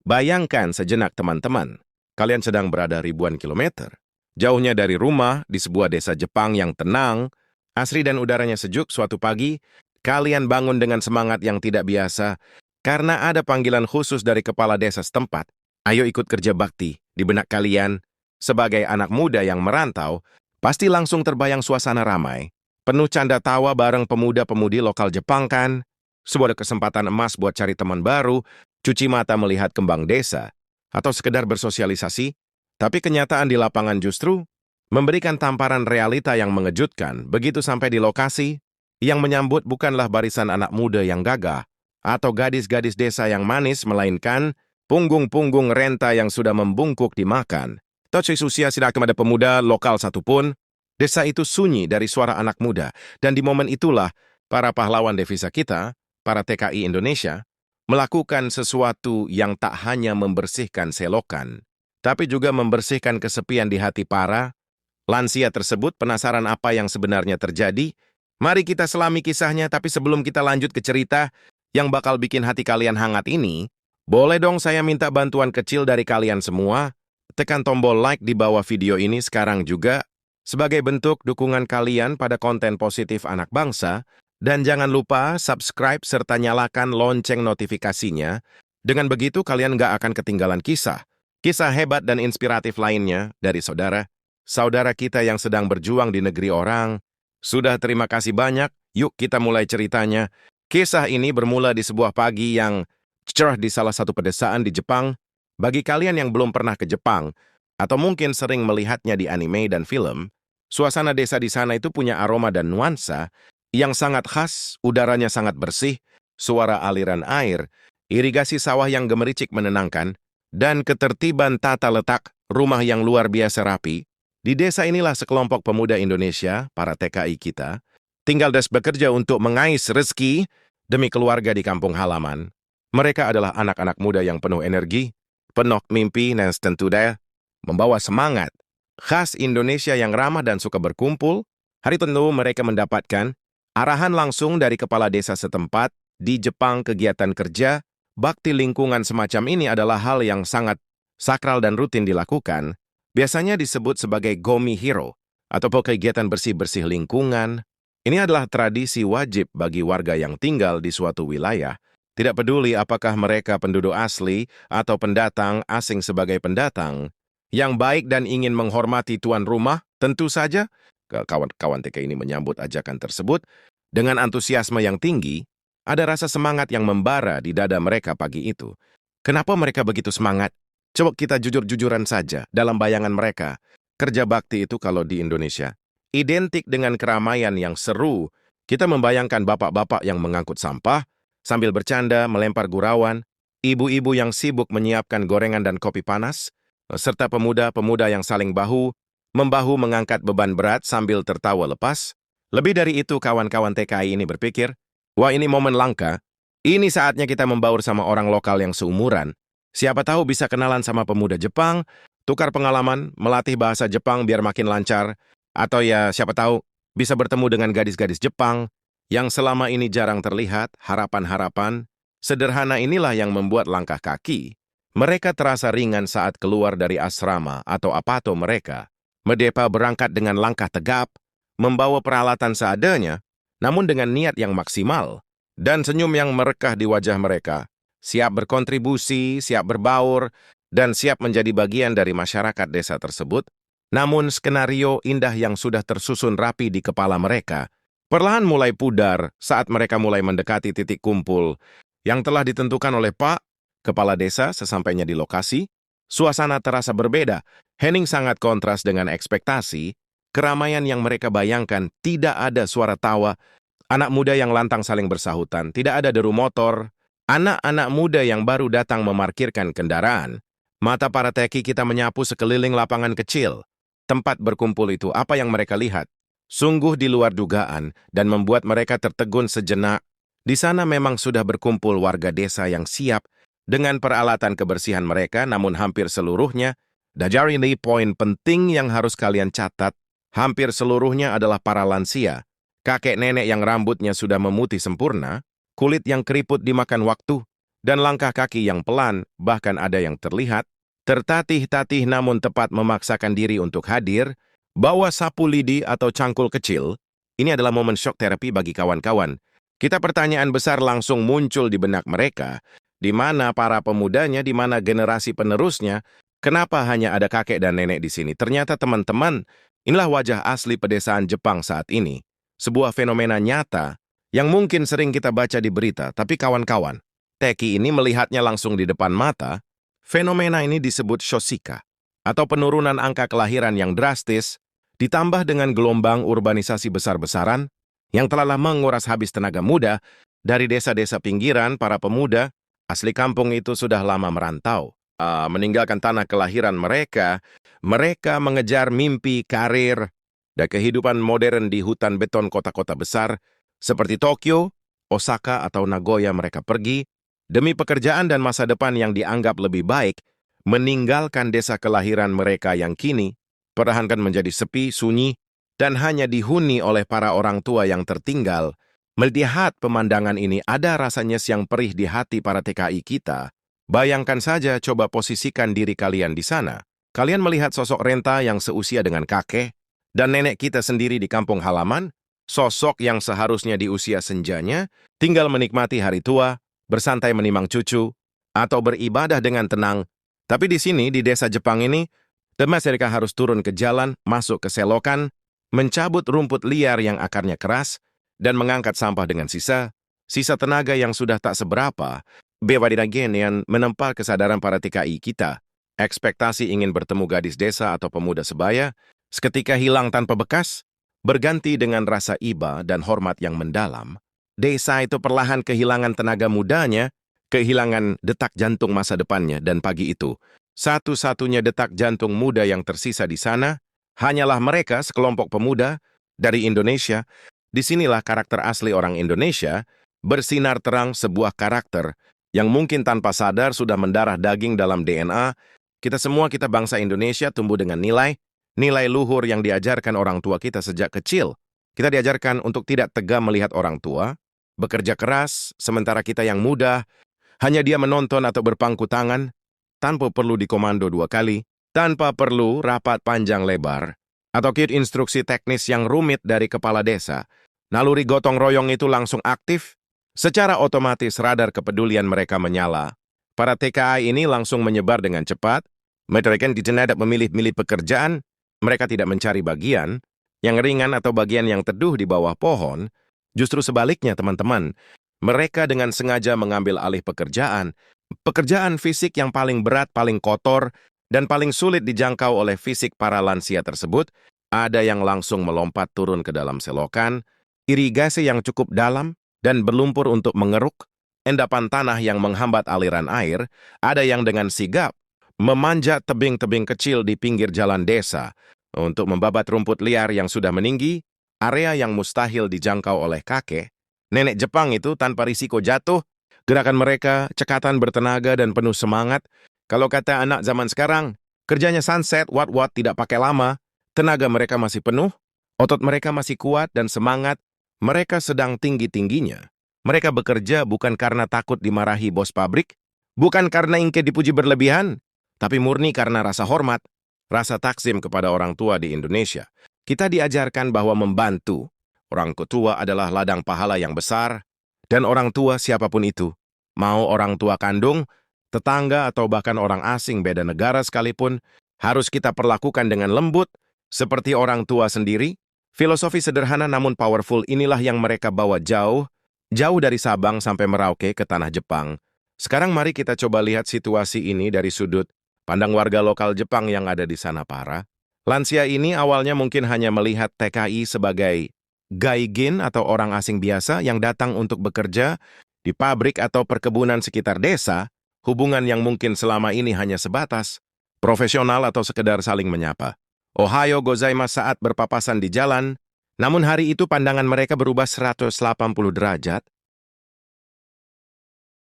Bayangkan sejenak teman-teman, kalian sedang berada ribuan kilometer. Jauhnya dari rumah, di sebuah desa Jepang yang tenang, asri dan udaranya sejuk. Suatu pagi, kalian bangun dengan semangat yang tidak biasa, karena ada panggilan khusus dari kepala desa setempat. Ayo ikut kerja bakti. Di benak kalian, sebagai anak muda yang merantau, pasti langsung terbayang suasana ramai. Penuh canda tawa bareng pemuda-pemudi lokal Jepang kan? Sebuah kesempatan emas buat cari teman baru, cuci mata melihat kembang desa, atau sekedar bersosialisasi. Tapi kenyataan di lapangan justru memberikan tamparan realita yang mengejutkan. Begitu sampai di lokasi, yang menyambut bukanlah barisan anak muda yang gagah, atau gadis-gadis desa yang manis, melainkan punggung-punggung renta yang sudah membungkuk dimakan. Tochi Susia tidak ada pemuda lokal satupun. Desa itu sunyi dari suara anak muda, dan di momen itulah para pahlawan devisa kita, para TKI Indonesia, melakukan sesuatu yang tak hanya membersihkan selokan, tapi juga membersihkan kesepian di hati para lansia tersebut. Penasaran apa yang sebenarnya terjadi? Mari kita selami kisahnya, tapi sebelum kita lanjut ke cerita yang bakal bikin hati kalian hangat ini, boleh dong saya minta bantuan kecil dari kalian semua? Tekan tombol like di bawah video ini sekarang juga, sebagai bentuk dukungan kalian pada konten positif anak bangsa, dan jangan lupa subscribe serta nyalakan lonceng notifikasinya. Dengan begitu kalian nggak akan ketinggalan kisah hebat dan inspiratif lainnya dari saudara kita yang sedang berjuang di negeri orang. Sudah, terima kasih banyak. Yuk kita mulai ceritanya. Kisah ini bermula di sebuah pagi yang cerah di salah satu pedesaan di Jepang. Bagi kalian yang belum pernah ke Jepang, atau mungkin sering melihatnya di anime dan film, suasana desa di sana itu punya aroma dan nuansa yang sangat khas. Udaranya sangat bersih, suara aliran air, irigasi sawah yang gemericik menenangkan, dan ketertiban tata letak rumah yang luar biasa rapi. Di desa inilah sekelompok pemuda Indonesia, para TKI kita, tinggal dan bekerja untuk mengais rezeki demi keluarga di kampung halaman. Mereka adalah anak-anak muda yang penuh energi, penuh mimpi, dan tentu saja membawa semangat khas Indonesia yang ramah dan suka berkumpul. Hari tentu mereka mendapatkan arahan langsung dari kepala desa setempat. Di Jepang, kegiatan kerja bakti lingkungan semacam ini adalah hal yang sangat sakral dan rutin dilakukan. Biasanya disebut sebagai Gomi Hero, atau kegiatan bersih-bersih lingkungan. Ini adalah tradisi wajib bagi warga yang tinggal di suatu wilayah. Tidak peduli apakah mereka penduduk asli atau pendatang asing. Sebagai pendatang yang baik dan ingin menghormati tuan rumah, tentu saja kawan-kawan TKI ini menyambut ajakan tersebut dengan antusiasme yang tinggi. Ada rasa semangat yang membara di dada mereka pagi itu. Kenapa mereka begitu semangat? Coba kita jujur-jujuran saja. Dalam bayangan mereka, kerja bakti itu kalau di Indonesia identik dengan keramaian yang seru. Kita membayangkan bapak-bapak yang mengangkut sampah sambil bercanda melempar gurauan, ibu-ibu yang sibuk menyiapkan gorengan dan kopi panas, serta pemuda-pemuda yang saling bahu-membahu mengangkat beban berat sambil tertawa lepas. Lebih dari itu, kawan-kawan TKI ini berpikir, wah, ini momen langka. Ini saatnya kita membaur sama orang lokal yang seumuran. Siapa tahu bisa kenalan sama pemuda Jepang, tukar pengalaman, melatih bahasa Jepang biar makin lancar, atau ya siapa tahu bisa bertemu dengan gadis-gadis Jepang yang selama ini jarang terlihat. Harapan-harapan sederhana inilah yang membuat langkah kaki mereka terasa ringan saat keluar dari asrama atau apato mereka. Medepa berangkat dengan langkah tegap, membawa peralatan seadanya, namun dengan niat yang maksimal, dan senyum yang merekah di wajah mereka. Siap berkontribusi, siap berbaur, dan siap menjadi bagian dari masyarakat desa tersebut. Namun skenario indah yang sudah tersusun rapi di kepala mereka perlahan mulai pudar saat mereka mulai mendekati titik kumpul yang telah ditentukan oleh Pak Kepala Desa. Sesampainya di lokasi, suasana terasa berbeda. Hening sangat kontras dengan ekspektasi. Keramaian yang mereka bayangkan, tidak ada suara tawa anak muda yang lantang saling bersahutan, tidak ada deru motor, anak-anak muda yang baru datang memarkirkan kendaraan. Mata para teki kita menyapu sekeliling lapangan kecil. Tempat berkumpul itu, apa yang mereka lihat sungguh di luar dugaan dan membuat mereka tertegun sejenak. Di sana memang sudah berkumpul warga desa yang siap dengan peralatan kebersihan mereka, namun hampir seluruhnya, dari ini poin penting yang harus kalian catat, hampir seluruhnya adalah para lansia, kakek nenek yang rambutnya sudah memutih sempurna, kulit yang keriput dimakan waktu, dan langkah kaki yang pelan, bahkan ada yang terlihat, tertatih-tatih namun tepat memaksakan diri untuk hadir, bawa sapu lidi atau cangkul kecil. Ini adalah momen shock terapi bagi kawan-kawan. Kita pertanyaan besar langsung muncul di benak mereka, di mana para pemudanya, di mana generasi penerusnya, kenapa hanya ada kakek dan nenek di sini? Ternyata teman-teman, inilah wajah asli pedesaan Jepang saat ini. Sebuah fenomena nyata yang mungkin sering kita baca di berita, tapi kawan-kawan, Teki ini melihatnya langsung di depan mata. Fenomena ini disebut shoshika, atau penurunan angka kelahiran yang drastis, ditambah dengan gelombang urbanisasi besar-besaran yang telah menguras habis tenaga muda dari desa-desa pinggiran. Para pemuda asli kampung itu sudah lama merantau, meninggalkan tanah kelahiran mereka. Mereka mengejar mimpi, karir, dan kehidupan modern di hutan beton kota-kota besar seperti Tokyo, Osaka, atau Nagoya. Mereka pergi demi pekerjaan dan masa depan yang dianggap lebih baik, meninggalkan desa kelahiran mereka yang kini perlahan menjadi sepi, sunyi, dan hanya dihuni oleh para orang tua yang tertinggal. Melihat pemandangan ini, ada rasanya yang perih di hati para TKI kita. Bayangkan saja, coba posisikan diri kalian di sana. Kalian melihat sosok renta yang seusia dengan kakek dan nenek kita sendiri di kampung halaman, sosok yang seharusnya di usia senjanya, tinggal menikmati hari tua, bersantai menimang cucu, atau beribadah dengan tenang. Tapi di sini, di desa Jepang ini, mereka harus turun ke jalan, masuk ke selokan, mencabut rumput liar yang akarnya keras, dan mengangkat sampah dengan sisa tenaga yang sudah tak seberapa. Bewadidagen yang menempa kesadaran para TKI kita. Ekspektasi ingin bertemu gadis desa atau pemuda sebaya, seketika hilang tanpa bekas, berganti dengan rasa iba dan hormat yang mendalam. Desa itu perlahan kehilangan tenaga mudanya, kehilangan detak jantung masa depannya, dan pagi itu, satu-satunya detak jantung muda yang tersisa di sana, hanyalah mereka, sekelompok pemuda dari Indonesia. Disinilah karakter asli orang Indonesia, bersinar terang, sebuah karakter yang mungkin tanpa sadar sudah mendarah daging dalam DNA. Kita semua, kita bangsa Indonesia tumbuh dengan nilai luhur yang diajarkan orang tua kita sejak kecil. Kita diajarkan untuk tidak tegak melihat orang tua, bekerja keras, sementara kita yang muda, hanya dia menonton atau berpangku tangan, tanpa perlu dikomando 2 kali, tanpa perlu rapat panjang lebar, atau kit instruksi teknis yang rumit dari kepala desa. Naluri gotong royong itu langsung aktif, secara otomatis radar kepedulian mereka menyala. Para TKI ini langsung menyebar dengan cepat. Mereka tidak memilih-milih pekerjaan, mereka tidak mencari bagian yang ringan atau bagian yang teduh di bawah pohon. Justru sebaliknya, teman-teman, mereka dengan sengaja mengambil alih pekerjaan fisik yang paling berat, paling kotor, dan paling sulit dijangkau oleh fisik para lansia tersebut. Ada yang langsung melompat turun ke dalam selokan, irigasi yang cukup dalam, dan berlumpur untuk mengeruk endapan tanah yang menghambat aliran air. Ada yang dengan sigap memanjat tebing-tebing kecil di pinggir jalan desa untuk membabat rumput liar yang sudah meninggi, area yang mustahil dijangkau oleh kakek nenek Jepang itu tanpa risiko jatuh. Gerakan mereka cekatan, bertenaga, dan penuh semangat. Kalau kata anak zaman sekarang, kerjanya sunset, what tidak pakai lama. Tenaga mereka masih penuh, otot mereka masih kuat, dan semangat mereka sedang tinggi-tingginya. Mereka bekerja bukan karena takut dimarahi bos pabrik, bukan karena ingin dipuji berlebihan, tapi murni karena rasa hormat, rasa takzim kepada orang tua di Indonesia. Kita diajarkan bahwa membantu orang tua adalah ladang pahala yang besar, dan orang tua siapapun itu, mau orang tua kandung, tetangga, atau bahkan orang asing beda negara sekalipun, harus kita perlakukan dengan lembut, seperti orang tua sendiri. Filosofi sederhana namun powerful inilah yang mereka bawa jauh dari Sabang sampai Merauke ke tanah Jepang. Sekarang mari kita coba lihat situasi ini dari sudut pandang warga lokal Jepang yang ada di sana. Para lansia ini awalnya mungkin hanya melihat TKI sebagai gaijin atau orang asing biasa yang datang untuk bekerja di pabrik atau perkebunan sekitar desa, hubungan yang mungkin selama ini hanya sebatas profesional atau sekedar saling menyapa. Ohayo gozaimasu saat berpapasan di jalan, namun hari itu pandangan mereka berubah 180 derajat.